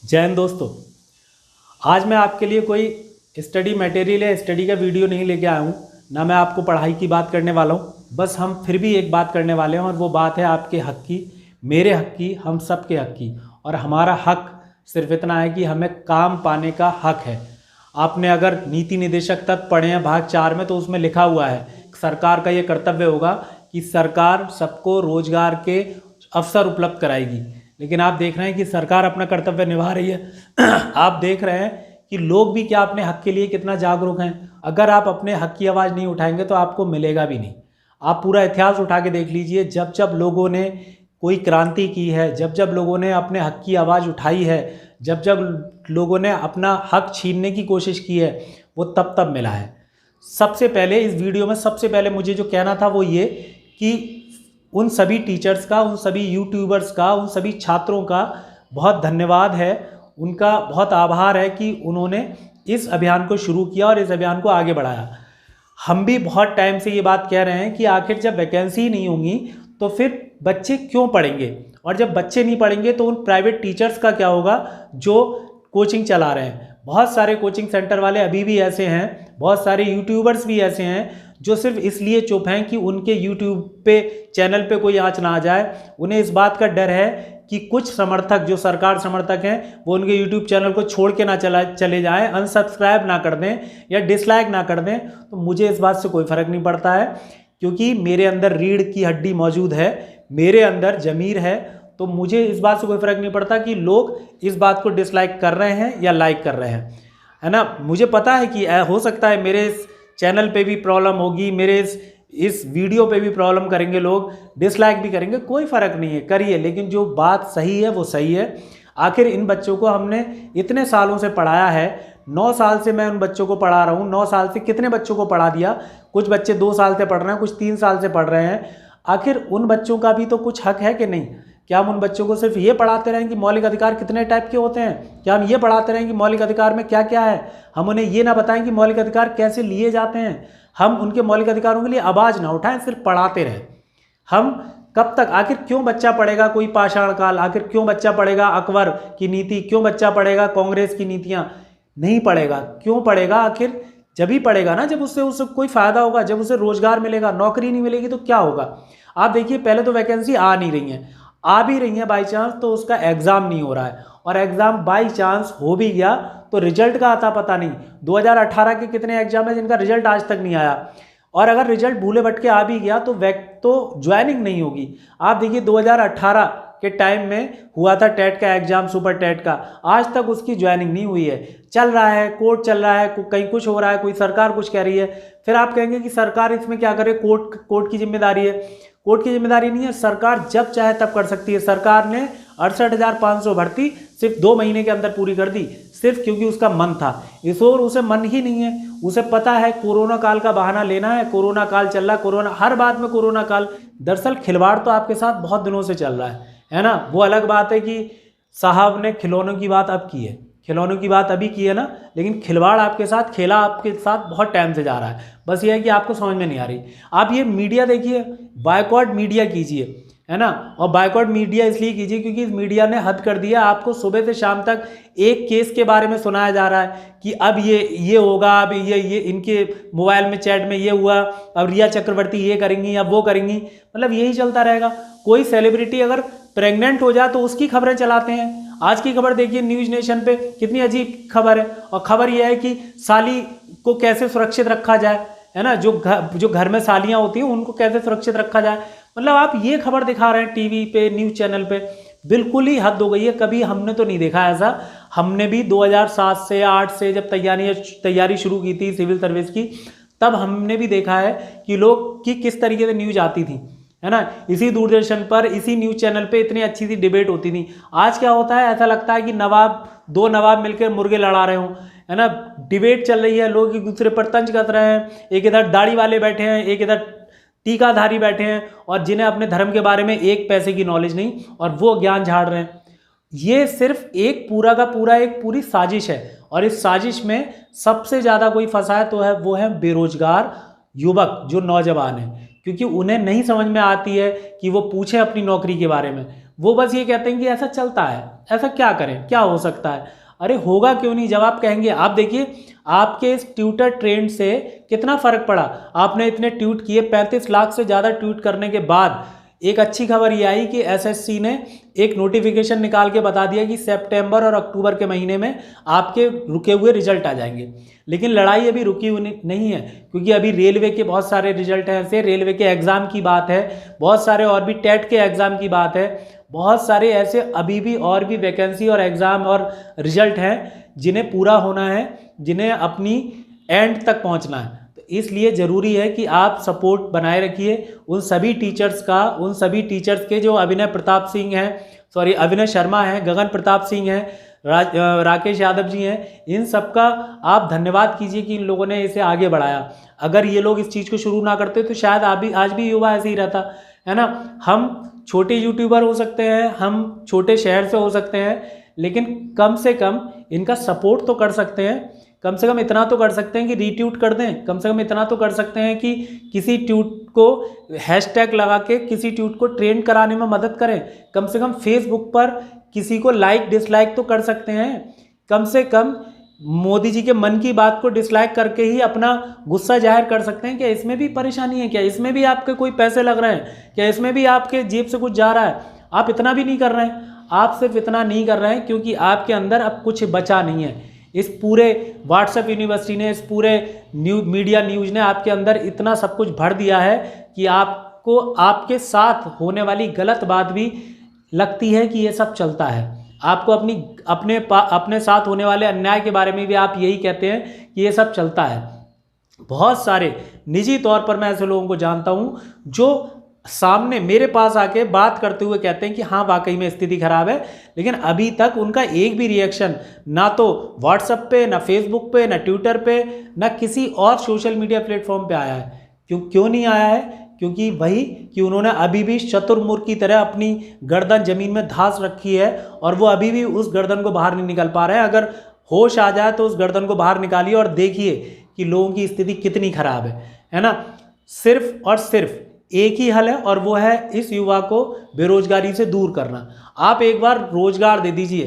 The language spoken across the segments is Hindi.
जय हिंद दोस्तों। आज मैं आपके लिए कोई स्टडी मटेरियल या स्टडी का वीडियो नहीं लेके आया हूँ, ना मैं आपको पढ़ाई की बात करने वाला हूँ। बस हम फिर भी एक बात करने वाले हैं और वो बात है आपके हक की, मेरे हक की, हम सब के हक की। और हमारा हक सिर्फ इतना है कि हमें काम पाने का हक है। आपने अगर नीति निदेशक तत्व पढ़े हैं भाग 4 में, तो उसमें लिखा हुआ है सरकार का ये कर्तव्य होगा कि सरकार सबको रोजगार के अवसर उपलब्ध कराएगी। लेकिन आप देख रहे हैं कि सरकार अपना कर्तव्य निभा रही है। आप देख रहे हैं कि लोग भी क्या अपने हक के लिए कितना जागरूक हैं। अगर आप अपने हक की आवाज़ नहीं उठाएंगे तो आपको मिलेगा भी नहीं। आप पूरा इतिहास उठा के देख लीजिए, जब जब लोगों ने कोई क्रांति की है, जब जब लोगों ने अपने हक की आवाज़ उठाई है, जब जब लोगों ने अपना हक छीनने की कोशिश की है, वो तब तब मिला है। सबसे पहले इस वीडियो में सबसे पहले मुझे जो कहना था वो ये कि उन सभी टीचर्स का, उन सभी यूट्यूबर्स का, उन सभी छात्रों का बहुत धन्यवाद है, उनका बहुत आभार है कि उन्होंने इस अभियान को शुरू किया और इस अभियान को आगे बढ़ाया। हम भी बहुत टाइम से ये बात कह रहे हैं कि आखिर जब वैकेंसी ही नहीं होंगी तो फिर बच्चे क्यों पढ़ेंगे, और जब बच्चे नहीं पढ़ेंगे तो उन प्राइवेट टीचर्स का क्या होगा जो कोचिंग चला रहे हैं। बहुत सारे कोचिंग सेंटर वाले अभी भी ऐसे हैं, बहुत सारे यूट्यूबर्स भी ऐसे हैं जो सिर्फ इसलिए चुप हैं कि उनके यूट्यूब पे चैनल पे कोई आँच ना आ जाए। उन्हें इस बात का डर है कि कुछ समर्थक जो सरकार समर्थक हैं वो उनके यूट्यूब चैनल को छोड़ के ना चले जाएं, अनसब्सक्राइब ना कर दें या डिसलाइक ना कर दें। तो मुझे इस बात से कोई फ़र्क नहीं पड़ता है, क्योंकि मेरे अंदर रीढ़ की हड्डी मौजूद है, मेरे अंदर ज़मीर है। तो मुझे इस बात से कोई फ़र्क नहीं पड़ता कि लोग इस बात को डिसलाइक कर रहे हैं या लाइक कर रहे हैं, है ना। मुझे पता है कि हो सकता है मेरे इस चैनल पे भी प्रॉब्लम होगी, मेरे इस वीडियो पे भी प्रॉब्लम करेंगे, लोग डिसलाइक भी करेंगे, कोई फ़र्क नहीं है, करिए। लेकिन जो बात सही है वो सही है। आखिर इन बच्चों को हमने इतने सालों से पढ़ाया है, 9 साल से मैं उन बच्चों को पढ़ा रहा हूँ। 9 साल से कितने बच्चों को पढ़ा दिया। कुछ बच्चे 2 साल से पढ़ रहे हैं, कुछ 3 साल से पढ़ रहे हैं। आखिर उन बच्चों का भी तो कुछ हक है कि नहीं। क्या हम उन बच्चों को सिर्फ ये पढ़ाते रहें कि मौलिक अधिकार कितने टाइप के होते हैं? क्या हम ये पढ़ाते रहें कि मौलिक अधिकार में क्या क्या है? हम उन्हें ये ना बताएं कि मौलिक अधिकार कैसे लिए जाते हैं। हम उनके मौलिक अधिकारों के लिए आवाज़ ना उठाएं, सिर्फ पढ़ाते रहें। हम कब तक, आखिर क्यों बच्चा पढ़ेगा कोई पाषाण काल, आखिर क्यों बच्चा पढ़ेगा अकबर की नीति, क्यों बच्चा पढ़ेगा कांग्रेस की नीतियाँ? नहीं पढ़ेगा। क्यों पढ़ेगा? आखिर जब ही पढ़ेगा ना जब उससे कोई फ़ायदा होगा, जब उसे रोजगार मिलेगा। नौकरी नहीं मिलेगी तो क्या होगा? आप देखिए, पहले तो वैकेंसी आ नहीं रही हैं, आ भी रही हैं बाई चांस तो उसका एग्ज़ाम नहीं हो रहा है, और एग्ज़ाम बाई चांस हो भी गया तो रिजल्ट का आता पता नहीं। 2018 के कितने एग्जाम है जिनका रिजल्ट आज तक नहीं आया, और अगर रिजल्ट भूले भटके आ भी गया तो ज्वाइनिंग नहीं होगी। आप देखिए 2018 के टाइम में हुआ था टेट का एग्जाम, सुपर टेट का, आज तक उसकी ज्वाइनिंग नहीं हुई है। चल रहा है, कोर्ट चल रहा है, कहीं कुछ हो रहा है, कोई सरकार कुछ कह रही है। फिर आप कहेंगे कि सरकार इसमें क्या करे, कोर्ट की जिम्मेदारी है। कोर्ट की जिम्मेदारी नहीं है, सरकार जब चाहे तब कर सकती है। सरकार ने 68,500 भर्ती सिर्फ 2 महीने के अंदर पूरी कर दी, सिर्फ क्योंकि उसका मन था। इस और उसे मन ही नहीं है, उसे पता है कोरोना काल का बहाना लेना है, कोरोना काल चल रहा है, कोरोना, हर बात में कोरोना काल। दरअसल खिलवाड़ तो आपके साथ बहुत दिनों से चल रहा है ना। वो अलग बात है कि साहब ने खिलौनों की बात अब की है, खिलौनों की बात अभी की है ना, लेकिन खिलवाड़ आपके साथ खेला आपके साथ बहुत टाइम से जा रहा है। बस ये है कि आपको समझ में नहीं आ रही। आप ये मीडिया देखिए, बायकॉट मीडिया कीजिए, है ना। और बायकॉट मीडिया इसलिए कीजिए क्योंकि इस मीडिया ने हद कर दिया। आपको सुबह से शाम तक एक केस के बारे में सुनाया जा रहा है कि अब ये होगा, अब ये इनके मोबाइल में चैट में ये हुआ, अब रिया चक्रवर्ती ये करेंगी, अब वो करेंगी, मतलब यही चलता रहेगा। कोई सेलिब्रिटी अगर प्रेग्नेंट हो जाए तो उसकी खबरें चलाते हैं। आज की खबर देखिए न्यूज नेशन पे, कितनी अजीब खबर है। और खबर यह है कि साली को कैसे सुरक्षित रखा जाए, है ना। जो घर में सालियां होती हैं उनको कैसे सुरक्षित रखा जाए, मतलब आप ये खबर दिखा रहे हैं टीवी पे, न्यूज़ चैनल पे। बिल्कुल ही हद हो गई है। कभी हमने तो नहीं देखा ऐसा। हमने भी 2007 से 8 से जब तैयारी शुरू की थी सिविल सर्विस की, तब हमने भी देखा है कि लोग की किस तरीके से न्यूज आती थी, है ना। इसी दूरदर्शन पर, इसी न्यूज़ चैनल पे इतनी अच्छी सी डिबेट होती थी। आज क्या होता है, ऐसा लगता है कि दो नवाब मिलकर मुर्गे लड़ा रहे हों, है ना। डिबेट चल रही है, लोग एक दूसरे पर तंज कस रहे हैं, एक इधर दाढ़ी वाले बैठे हैं, एक इधर टीकाधारी बैठे हैं, और जिन्हें अपने धर्म के बारे में एक पैसे की नॉलेज नहीं, और वो ज्ञान झाड़ रहे हैं। ये सिर्फ एक पूरा का पूरा एक पूरी साजिश है, और इस साजिश में सबसे ज़्यादा कोई फंसा है तो वो है बेरोजगार युवक, जो नौजवान हैं, क्योंकि उन्हें नहीं समझ में आती है कि वो पूछें अपनी नौकरी के बारे में। वो बस ये कहते हैं कि ऐसा चलता है, ऐसा क्या करें, क्या हो सकता है। अरे होगा क्यों नहीं, जब आप कहेंगे। आप देखिए आपके इस ट्विटर ट्रेंड से कितना फ़र्क पड़ा। आपने इतने ट्वीट किए, 35 लाख से ज़्यादा ट्वीट करने के बाद एक अच्छी खबर ये आई कि एसएससी ने एक नोटिफिकेशन निकाल के बता दिया कि सितंबर और अक्टूबर के महीने में आपके रुके हुए रिजल्ट आ जाएंगे। लेकिन लड़ाई अभी रुकी हुई नहीं है, क्योंकि अभी रेलवे के बहुत सारे रिजल्ट हैं, ऐसे रेलवे के एग्ज़ाम की बात है, बहुत सारे और भी टेट के एग्ज़ाम की बात है, बहुत सारे ऐसे अभी भी और भी वैकेंसी और एग्ज़ाम और रिजल्ट हैं जिन्हें पूरा होना है, जिन्हें अपनी एंड तक पहुंचना है। तो इसलिए ज़रूरी है कि आप सपोर्ट बनाए रखिए उन सभी टीचर्स का, उन सभी टीचर्स के जो अभिनय शर्मा हैं, गगन प्रताप सिंह हैं, राकेश यादव जी हैं, इन सब का आप धन्यवाद कीजिए कि इन लोगों ने इसे आगे बढ़ाया। अगर ये लोग इस चीज़ को शुरू ना करते तो शायद आज भी युवा ऐसे ही रहता है ना। हम छोटे यूट्यूबर हो सकते हैं, हम छोटे शहर से हो सकते हैं, लेकिन कम से कम इनका सपोर्ट तो कर सकते हैं। कम से कम इतना तो कर सकते हैं कि रीट्वीट कर दें, कम से कम इतना तो कर सकते हैं कि किसी ट्वीट को हैशटैग लगा के किसी ट्वीट को ट्रेंड कराने में मदद करें। कम से कम फेसबुक पर किसी को लाइक डिसलाइक तो कर सकते हैं। कम से कम मोदी जी के मन की बात को डिसलाइक करके ही अपना गुस्सा जाहिर कर सकते हैं। क्या इसमें भी परेशानी है? क्या इसमें भी आपके कोई पैसे लग रहे हैं? क्या इसमें भी आपके जेब से कुछ जा रहा है? आप इतना भी नहीं कर रहे हैं। आप सिर्फ इतना नहीं कर रहे हैं क्योंकि आपके अंदर अब कुछ बचा नहीं है। इस पूरे व्हाट्सएप यूनिवर्सिटी ने, इस पूरे मीडिया न्यूज़ ने आपके अंदर इतना सब कुछ भर दिया है कि आपको आपके साथ होने वाली गलत बात भी लगती है कि ये सब चलता है। आपको अपने साथ होने वाले अन्याय के बारे में भी आप यही कहते हैं कि ये सब चलता है। बहुत सारे निजी तौर पर मैं ऐसे लोगों को जानता हूँ जो सामने मेरे पास आके बात करते हुए कहते हैं कि हाँ वाकई में स्थिति खराब है, लेकिन अभी तक उनका एक भी रिएक्शन ना तो व्हाट्सएप पे, ना फेसबुक पे, ना ट्विटर पे, ना किसी और सोशल मीडिया प्लेटफॉर्म पे आया है। क्यों नहीं आया है? क्योंकि वही कि उन्होंने अभी भी शतुरमुर्ग की तरह अपनी गर्दन जमीन में धांस रखी है और वो अभी भी उस गर्दन को बाहर नहीं निकल पा रहे हैं। अगर होश आ जाए तो उस गर्दन को बाहर निकालिए और देखिए कि लोगों की स्थिति कितनी खराब है ना। सिर्फ और सिर्फ एक ही हल है और वो है इस युवा को बेरोजगारी से दूर करना। आप एक बार रोजगार दे दीजिए,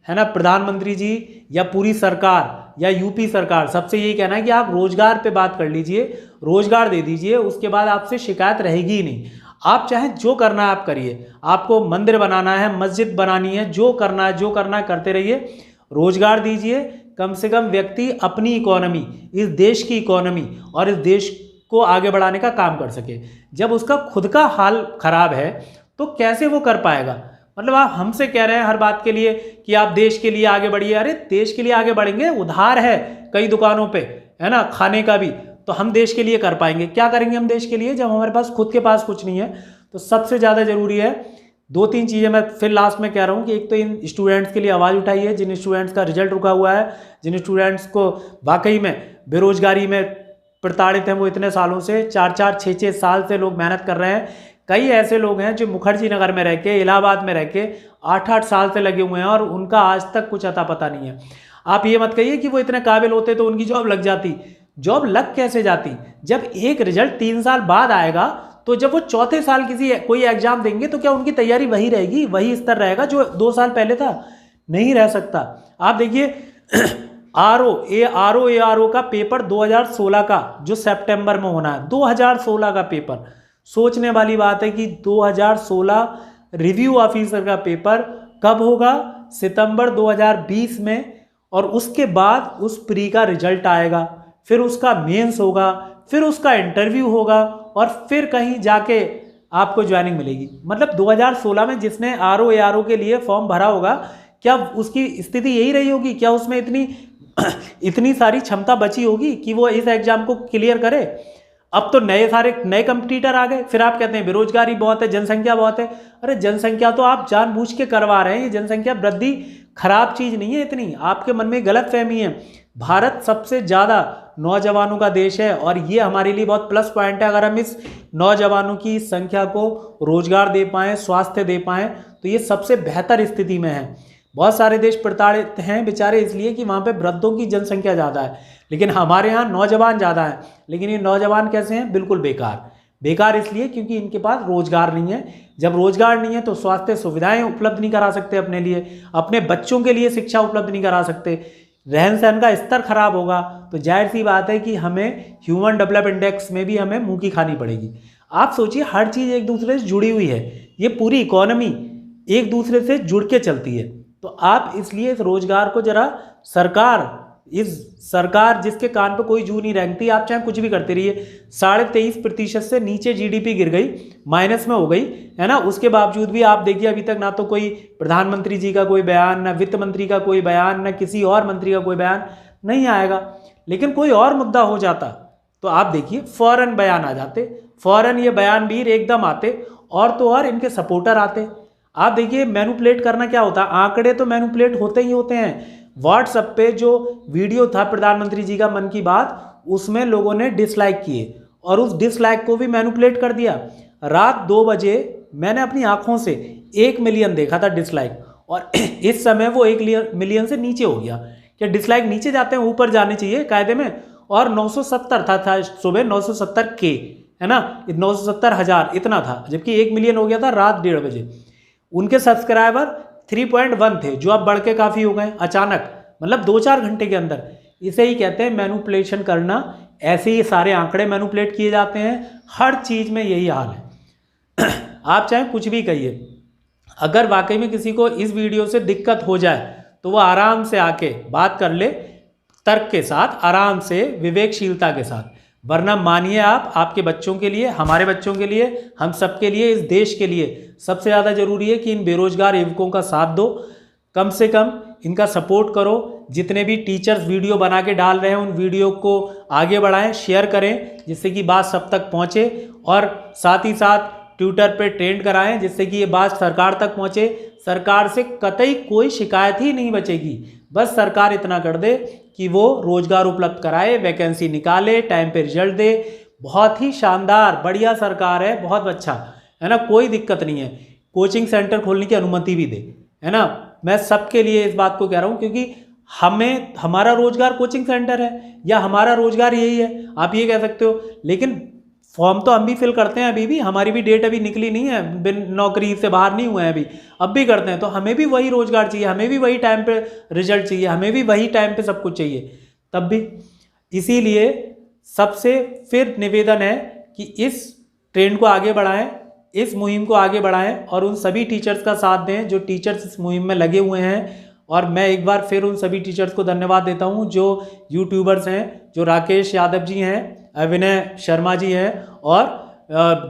है ना। प्रधानमंत्री जी या पूरी सरकार या यूपी सरकार, सबसे यही कहना है कि आप रोजगार पे बात कर लीजिए, रोजगार दे दीजिए, उसके बाद आपसे शिकायत रहेगी ही नहीं। आप चाहे जो करना है आप करिए। आपको मंदिर बनाना है, मस्जिद बनानी है, जो करना है करते रहिए। रोजगार दीजिए। कम से कम व्यक्ति अपनी इकोनॉमी, इस देश की इकोनॉमी और इस देश को आगे बढ़ाने का काम कर सके। जब उसका खुद का हाल खराब है तो कैसे वो कर पाएगा? मतलब आप हमसे कह रहे हैं हर बात के लिए कि आप देश के लिए आगे बढ़िए। अरे देश के लिए आगे बढ़ेंगे, उधार है कई दुकानों पे, है ना, खाने का भी, तो हम देश के लिए कर पाएंगे? क्या करेंगे हम देश के लिए जब हमारे पास खुद के पास कुछ नहीं है? तो सबसे ज़्यादा ज़रूरी है 2-3 चीज़ें मैं फिर लास्ट में कह रहा हूँ कि एक तो इन स्टूडेंट्स के लिए आवाज़ उठाइए, जिन स्टूडेंट्स का रिजल्ट रुका हुआ है, जिन स्टूडेंट्स को वाकई में बेरोजगारी में प्रताड़ित हैं, वो इतने सालों से 4-4, 6-6 साल से लोग मेहनत कर रहे हैं। कई ऐसे लोग हैं जो मुखर्जी नगर में रह के, इलाहाबाद में रह के 8-8 साल से लगे हुए हैं और उनका आज तक कुछ अता पता नहीं है। आप ये मत कहिए कि वो इतने काबिल होते तो उनकी जॉब लग जाती। जॉब लग कैसे जाती? जब एक रिजल्ट 3 साल बाद आएगा तो जब वो चौथे साल कोई एग्जाम देंगे तो क्या उनकी तैयारी वही रहेगी, वही स्तर रहेगा जो 2 साल पहले था? नहीं रह सकता। आप देखिए आरओ का पेपर 2016 का जो सितंबर में होना है, 2016 का पेपर। सोचने वाली बात है कि 2016 रिव्यू ऑफिसर का पेपर कब होगा? सितंबर 2020 में। और उसके बाद उस प्री का रिजल्ट आएगा, फिर उसका मेंस होगा, फिर उसका इंटरव्यू होगा और फिर कहीं जाके आपको ज्वाइनिंग मिलेगी। मतलब 2016 में जिसने आरओ के लिए फॉर्म भरा होगा, क्या उसकी स्थिति यही रही होगी? क्या उसमें इतनी सारी क्षमता बची होगी कि वो इस एग्जाम को क्लियर करे? अब तो नए कंपटीटर आ गए, फिर आप कहते हैं बेरोजगारी बहुत है, जनसंख्या बहुत है। अरे जनसंख्या तो आप जानबूझ के करवा रहे हैं। ये जनसंख्या वृद्धि खराब चीज़ नहीं है, इतनी आपके मन में गलतफहमी है। भारत सबसे ज़्यादा नौजवानों का देश है और ये हमारे लिए बहुत प्लस पॉइंट है। अगर हम इस नौजवानों की संख्या को रोजगार दे पाएँ, स्वास्थ्य दे पाएँ, तो ये सबसे बेहतर स्थिति में है। बहुत सारे देश प्रताड़ित हैं बेचारे इसलिए कि वहाँ पे वृद्धों की जनसंख्या ज़्यादा है, लेकिन हमारे यहाँ नौजवान ज़्यादा हैं। लेकिन ये नौजवान कैसे हैं? बिल्कुल बेकार। बेकार इसलिए क्योंकि इनके पास रोजगार नहीं है। जब रोजगार नहीं है तो स्वास्थ्य सुविधाएं उपलब्ध नहीं करा सकते अपने लिए, अपने बच्चों के लिए शिक्षा उपलब्ध नहीं करा सकते, रहन सहन का स्तर खराब होगा, तो जाहिर सी बात है कि हमें ह्यूमन डेवलपमेंट इंडेक्स में भी हमें मुंह की खानी पड़ेगी। आप सोचिए हर चीज़ एक दूसरे से जुड़ी हुई है, ये पूरी इकोनॉमी एक दूसरे से जुड़ के चलती है। तो आप इसलिए इस रोजगार को जरा सरकार जिसके कान पे कोई जू नहीं रेंगती, आप चाहे कुछ भी करते रहिए। 23.5% से नीचे जीडीपी गिर गई, माइनस में हो गई है ना। उसके बावजूद भी आप देखिए अभी तक ना तो कोई प्रधानमंत्री जी का कोई बयान, ना वित्त मंत्री का कोई बयान, ना किसी और मंत्री का कोई बयान नहीं आएगा। लेकिन कोई और मुद्दा हो जाता तो आप देखिए फौरन बयान आ जाते, फौरन ये बयान भी एकदम आते, और तो और इनके सपोर्टर आते। आप देखिए मैनिपुलेट करना क्या होता है, आंकड़े तो मैनिपुलेट होते ही होते हैं। व्हाट्सएप पे जो वीडियो था प्रधानमंत्री जी का मन की बात, उसमें लोगों ने डिसलाइक किए और उस डिसलाइक को भी मैनिपुलेट कर दिया। रात 2 बजे मैंने अपनी आंखों से 1 मिलियन देखा था डिसलाइक, और इस समय वो 1 मिलियन से नीचे हो गया। क्या डिसलाइक नीचे जाते हैं, ऊपर जाने चाहिए कायदे में। और 970 था सुबह 970 के, है ना, 970,000 इतना था, जबकि 1 मिलियन हो गया था रात 1:30 बजे। उनके सब्सक्राइबर 3.1 थे, जो अब बढ़ के काफ़ी हो गए अचानक, मतलब 2-4 घंटे के अंदर। इसे ही कहते हैं मैनिपुलेशन करना। ऐसे ही सारे आंकड़े मैनिपुलेट किए जाते हैं, हर चीज़ में यही हाल है। आप चाहे कुछ भी कहिए, अगर वाकई में किसी को इस वीडियो से दिक्कत हो जाए तो वो आराम से आके बात कर ले, तर्क के साथ, आराम से, विवेकशीलता के साथ। वरना मानिए आप, आपके बच्चों के लिए, हमारे बच्चों के लिए, हम सबके लिए, इस देश के लिए सबसे ज़्यादा ज़रूरी है कि इन बेरोजगार युवकों का साथ दो, कम से कम इनका सपोर्ट करो। जितने भी टीचर्स वीडियो बना के डाल रहे हैं उन वीडियो को आगे बढ़ाएं, शेयर करें, जिससे कि बात सब तक पहुंचे, और साथ ही साथ ट्विटर पे ट्रेंड कराएं, जिससे कि ये बात सरकार तक पहुंचे। सरकार से कतई कोई शिकायत ही नहीं बचेगी। बस सरकार इतना कर दे कि वो रोजगार उपलब्ध कराए, वैकेंसी निकाले, टाइम पे रिजल्ट दे। बहुत ही शानदार, बढ़िया सरकार है, बहुत अच्छा है ना, कोई दिक्कत नहीं है। कोचिंग सेंटर खोलने की अनुमति भी दे, है ना। मैं सबके लिए इस बात को कह रहा हूँ, क्योंकि हमारा रोजगार कोचिंग सेंटर है, या हमारा रोजगार यही है, आप ये कह सकते हो। लेकिन फॉर्म तो हम भी फिल करते हैं, अभी भी हमारी भी डेट अभी निकली नहीं है, बिन नौकरी से बाहर नहीं हुए हैं अभी, अब भी करते हैं। तो हमें भी वही रोजगार चाहिए, हमें भी वही टाइम पे रिजल्ट चाहिए, हमें भी वही टाइम पे सब कुछ चाहिए तब भी। इसीलिए सबसे फिर निवेदन है कि इस ट्रेंड को आगे बढ़ाएं, इस मुहिम को आगे बढ़ाएं, और उन सभी टीचर्स का साथ दें जो टीचर्स इस मुहिम में लगे हुए हैं। और मैं एक बार फिर उन सभी टीचर्स को धन्यवाद देता हूं जो यूट्यूबर्स हैं, जो राकेश यादव जी हैं, अभिनय शर्मा जी हैं, और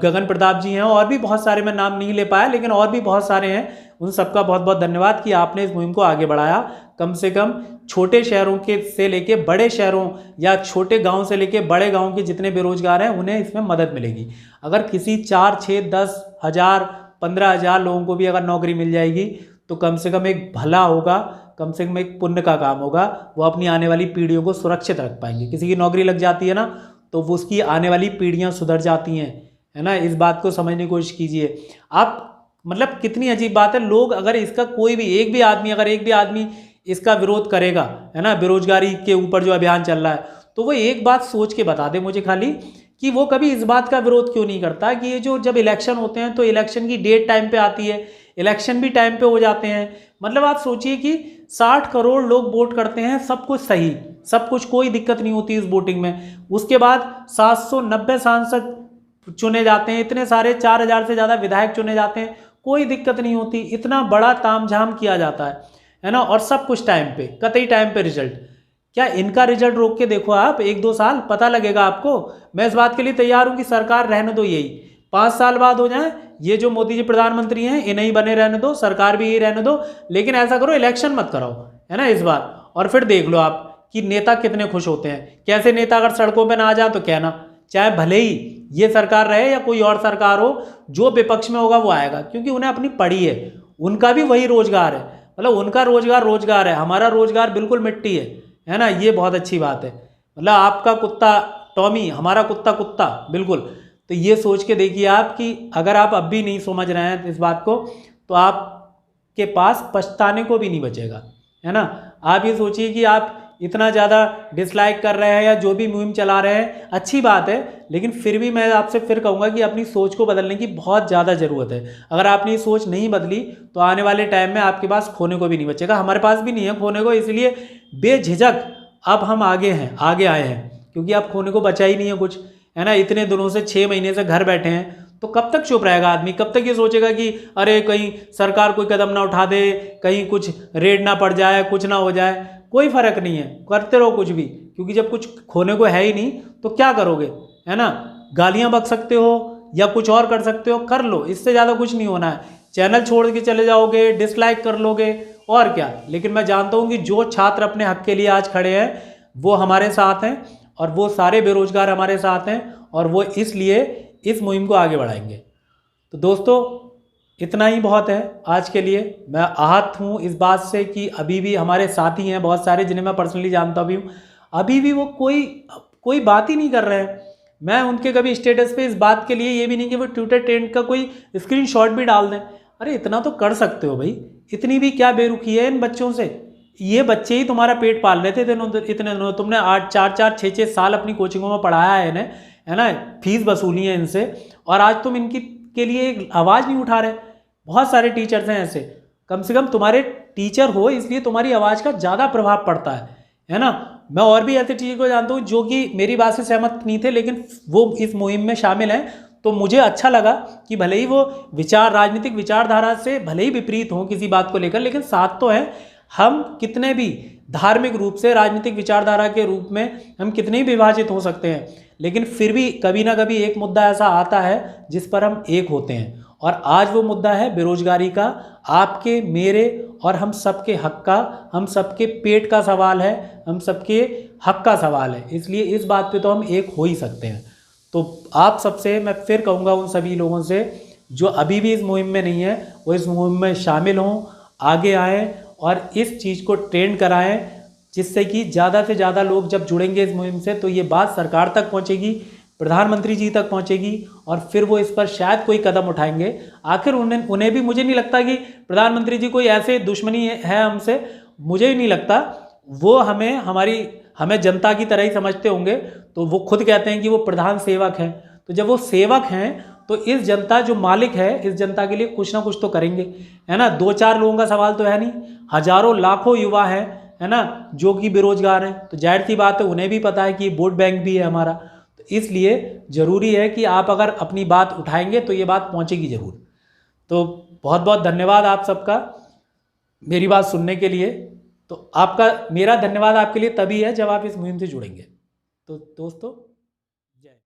गगन प्रताप जी हैं, और भी बहुत सारे, मैं नाम नहीं ले पाया, लेकिन और भी बहुत सारे हैं। उन सबका बहुत बहुत धन्यवाद कि आपने इस मुहिम को आगे बढ़ाया। कम से कम छोटे शहरों के से लेके बड़े शहरों, या छोटे गांव से लेके बड़े गांव के जितने बेरोजगार हैं उन्हें इसमें मदद मिलेगी। अगर किसी 4, 6, 10 हज़ार, 15 हज़ार लोगों को भी अगर नौकरी मिल जाएगी तो कम से कम एक भला होगा, कम से कम एक पुण्य का काम होगा। वो अपनी आने वाली पीढ़ियों को सुरक्षित रख पाएंगे। किसी की नौकरी लग जाती है ना, तो वो उसकी आने वाली पीढ़ियां सुधर जाती हैं, है ना। इस बात को समझने की कोशिश कीजिए आप। मतलब कितनी अजीब बात है, लोग अगर इसका कोई भी एक भी आदमी इसका विरोध करेगा, है ना, बेरोजगारी के ऊपर जो अभियान चल रहा है, तो वो एक बात सोच के बता दे मुझे खाली, कि वो कभी इस बात का विरोध क्यों नहीं करता कि ये जो जब इलेक्शन होते हैं तो इलेक्शन की डेट टाइम पे आती है, इलेक्शन भी टाइम पे हो जाते हैं। मतलब आप सोचिए कि 60 करोड़ लोग वोट करते हैं, सब कुछ सही, सब कुछ, कोई दिक्कत नहीं होती इस वोटिंग में। उसके बाद 790 सांसद चुने जाते हैं, इतने सारे 4000 से ज़्यादा विधायक चुने जाते हैं, कोई दिक्कत नहीं होती। इतना बड़ा तामझाम किया जाता है ना, और सब कुछ टाइम पे, कतई टाइम पे रिजल्ट। क्या इनका रिजल्ट रोक के देखो आप 1-2 साल, पता लगेगा आपको। मैं इस बात के लिए तैयार हूँ कि सरकार रहने दो, यही 5 साल बाद हो जाए, ये जो मोदी जी प्रधानमंत्री हैं इन्हें ही बने रहने दो, सरकार भी यही रहने दो। लेकिन ऐसा करो, इलेक्शन मत कराओ, है ना, इस बार। और फिर देख लो आप कि नेता कितने खुश होते हैं। कैसे नेता अगर सड़कों पे ना आ जाए तो कहना, चाहे भले ही ये सरकार रहे या कोई और सरकार हो, जो विपक्ष में होगा वो आएगा, क्योंकि उन्हें अपनी पड़ी है, उनका भी वही रोजगार है। मतलब उनका रोजगार है, हमारा रोजगार बिल्कुल मिट्टी है ना। ये बहुत अच्छी बात है। मतलब आपका कुत्ता टॉमी, हमारा कुत्ता कुत्ता, बिल्कुल। तो ये सोच के देखिए आप कि अगर आप अब भी नहीं समझ रहे हैं इस बात को, तो आपके पास पछताने को भी नहीं बचेगा, है ना। आप ये सोचिए कि आप इतना ज़्यादा डिसलाइक कर रहे हैं या जो भी मुहिम चला रहे हैं, अच्छी बात है, लेकिन फिर भी मैं आपसे फिर कहूँगा कि अपनी सोच को बदलने की बहुत ज़्यादा ज़रूरत है। अगर आपने ये सोच नहीं बदली तो आने वाले टाइम में आपके पास खोने को भी नहीं बचेगा, हमारे पास भी नहीं है खोने को, इसलिए बेझिझक अब हम आगे आए हैं, क्योंकि अब खोने को बचा ही नहीं है कुछ, है ना। इतने दिनों से 6 महीने से घर बैठे हैं, तो कब तक चुप रहेगा आदमी, कब तक ये सोचेगा कि अरे कहीं सरकार कोई कदम ना उठा दे, कहीं कुछ रेड ना पड़ जाए, कुछ ना हो जाए। कोई फर्क नहीं है, करते रहो कुछ भी, क्योंकि जब कुछ खोने को है ही नहीं तो क्या करोगे, है ना। गालियां बक सकते हो या कुछ और कर सकते हो, कर लो, इससे ज़्यादा कुछ नहीं होना है। चैनल छोड़ के चले जाओगे, डिसलाइक कर लोगे और क्या, लेकिन मैं जानता हूँ कि जो छात्र अपने हक के लिए आज खड़े हैं वो हमारे साथ हैं, और वो सारे बेरोजगार हमारे साथ हैं, और वो इसलिए इस मुहिम को आगे बढ़ाएंगे। तो दोस्तों, इतना ही बहुत है आज के लिए। मैं आहत हूँ इस बात से कि अभी भी हमारे साथी हैं बहुत सारे, जिन्हें मैं पर्सनली जानता भी हूँ, अभी भी वो कोई बात ही नहीं कर रहे हैं। मैं उनके कभी स्टेटस पे इस बात के लिए ये भी नहीं कि वो ट्विटर ट्रेंड का कोई स्क्रीनशॉट भी डाल दें। अरे इतना तो कर सकते हो भाई, इतनी भी क्या बेरुखी है इन बच्चों से। ये बच्चे ही तुम्हारा पेट पाल रहे थे इतने दिनों, तुमने 4-4 6-6 साल अपनी कोचिंगों में पढ़ाया है इन्हें, है ना, फीस वसूली है इनसे, और आज तुम इनकी के लिए एक आवाज़ नहीं उठा रहे। बहुत सारे टीचर्स हैं ऐसे, कम से कम तुम्हारे टीचर हो इसलिए तुम्हारी आवाज़ का ज़्यादा प्रभाव पड़ता है ना। मैं और भी ऐसे टीचर को जानता हूँ जो कि मेरी बात से सहमत नहीं थे, लेकिन वो इस मुहिम में शामिल हैं, तो मुझे अच्छा लगा कि भले ही वो राजनीतिक विचारधारा से भले ही विपरीत हों किसी बात को लेकर, लेकिन साथ तो हैं। हम कितने भी धार्मिक रूप से, राजनीतिक विचारधारा के रूप में हम कितने ही विभाजित हो सकते हैं, लेकिन फिर भी कभी ना कभी एक मुद्दा ऐसा आता है जिस पर हम एक होते हैं, और आज वो मुद्दा है बेरोजगारी का। आपके, मेरे और हम सबके हक का, हम सबके पेट का सवाल है, हम सबके हक का सवाल है, इसलिए इस बात पे तो हम एक हो ही सकते हैं। तो आप सबसे मैं फिर कहूँगा, उन सभी लोगों से जो अभी भी इस मुहिम में नहीं है, वो इस मुहिम में शामिल हों, आगे आएँ और इस चीज़ को ट्रेंड कराएं, जिससे कि ज़्यादा से ज़्यादा लोग जब जुड़ेंगे इस मुहिम से तो ये बात सरकार तक पहुंचेगी, प्रधानमंत्री जी तक पहुंचेगी, और फिर वो इस पर शायद कोई कदम उठाएंगे। आखिर उन्हें भी, मुझे नहीं लगता कि प्रधानमंत्री जी कोई ऐसे दुश्मनी है हमसे, मुझे ही नहीं लगता। वो हमें जनता की तरह ही समझते होंगे, तो वो खुद कहते हैं कि वो प्रधान सेवक हैं। तो जब वो सेवक हैं तो इस जनता, जो मालिक है, इस जनता के लिए कुछ ना कुछ तो करेंगे, है ना। 2-4 लोगों का सवाल तो है नहीं, हजारों लाखों युवा हैं, है ना, जो कि बेरोजगार हैं। तो जाहिर सी बात है उन्हें भी पता है कि वोट बैंक भी है हमारा, तो इसलिए ज़रूरी है कि आप अगर अपनी बात उठाएंगे तो ये बात पहुंचेगी ज़रूर। तो बहुत बहुत धन्यवाद आप सबका मेरी बात सुनने के लिए। तो मेरा धन्यवाद आपके लिए तभी है जब आप इस मुहिम से जुड़ेंगे। तो दोस्तों,